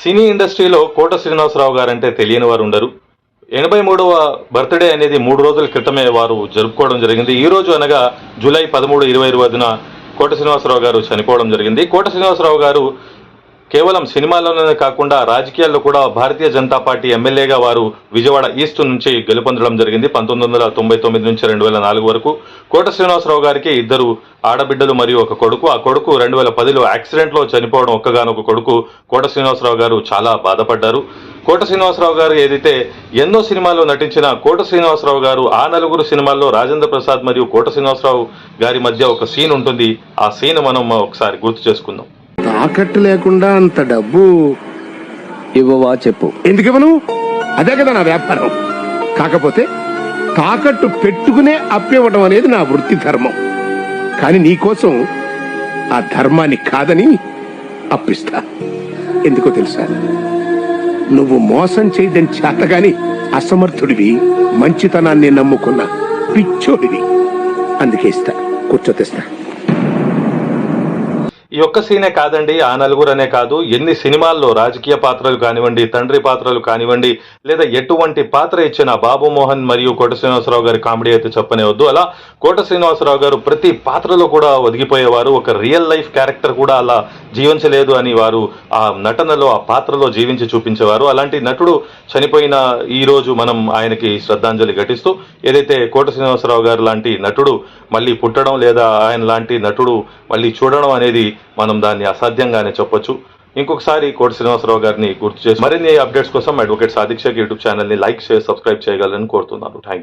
సినీ ఇండస్ట్రీలో కోట శ్రీనివాసరావు గారంటే తెలియని వారు ఉండరు. 83వ బర్త్డే అనేది 3 రోజుల క్రితమే వారు జరుపుకోవడం జరిగింది. ఈ రోజు అనగా జూలై 13, 2020న కోట శ్రీనివాసరావు గారు చనిపోవడం జరిగింది. కోట శ్రీనివాసరావు గారు కేవలం సినిమాల్లోనే కాకుండా రాజకీయాల్లో కూడా భారతీయ జనతా పార్టీ ఎమ్మెల్యేగా వారు విజయవాడ ఈస్ట్ నుంచి గెలుపొందడం జరిగింది 1999 నుంచి 2004 వరకు. కోట శ్రీనివాసరావు గారికి 2 ఆడబిడ్డలు మరియు ఒక కొడుకు. ఆ కొడుకు 2010లో యాక్సిడెంట్లో చనిపోవడం ఒక్కగానొక కొడుకు. కోట శ్రీనివాసరావు గారు చాలా బాధపడ్డారు. కోట శ్రీనివాసరావు గారు ఏదైతే ఎన్నో సినిమాల్లో నటించిన కోట శ్రీనివాసరావు గారు ఆ 4 సినిమాల్లో రాజేంద్ర ప్రసాద్ మరియు కోట శ్రీనివాసరావు గారి మధ్య ఒక సీన్ ఉంటుంది. ఆ సీన్ మనం ఒకసారి గుర్తు చేసుకుందాం. తాకట్టు లేకుండా అంత డబ్బు ఇవ్వవా చెప్పు. ఎందుకు ఇవ్వను? అదే కదా నా వ్యాపారం. కాకపోతే తాకట్టు పెట్టుకునే అప్పివ్వడం అనేది నా వృత్తి ధర్మం. కానీ నీకోసం ఆ ధర్మాన్ని కాదని అప్పిస్తా. ఎందుకో తెలుసా? నువ్వు మోసం చేయడం చేతగాని అసమర్థుడివి, మంచితనాన్ని నమ్ముకున్న పిచ్చోడివి. అందుకే ఇస్తా, కూర్చోతేస్తా. ఈ ఒక్క సీనే కాదండి, ఆ 4 అనే కాదు, ఎన్ని సినిమాల్లో రాజకీయ పాత్రలు కానివ్వండి, తండ్రి పాత్రలు కానివ్వండి, లేదా ఎటువంటి పాత్ర ఇచ్చిన బాబు మోహన్ మరియు కోట శ్రీనివాసరావు గారి కామెడీ అయితే చెప్పనే వద్దు. అలా కోట శ్రీనివాసరావు గారు ప్రతి పాత్రలో కూడా ఒదిగిపోయేవారు. ఒక రియల్ లైఫ్ క్యారెక్టర్ కూడా అలా జీవించలేదు అని వారు ఆ నటనలో, ఆ పాత్రలో జీవించి చూపించేవారు. అలాంటి నటుడు చనిపోయిన ఈ రోజు మనం ఆయనకి శ్రద్ధాంజలి ఘటిస్తూ ఏదైతే కోట శ్రీనివాసరావు గారు లాంటి నటుడు మళ్ళీ పుట్టడం లేదా ఆయన లాంటి నటుడు మళ్ళీ చూడడం అనేది మనం దాన్ని అసాధ్యంగానే చెప్పొచ్చు. ఇంకొకసారి కోట శ్రీనివాసరావు గారిని గుర్తు చేసి మరిన్ని అప్డేట్స్ కోసం అడ్వకేట్ సాదిక్ షేక్ యూట్యూబ్ ఛానల్ని లైక్, షేర్, సబ్స్క్రైబ్ చేయగలరని కోరుతున్నాను. Thank you.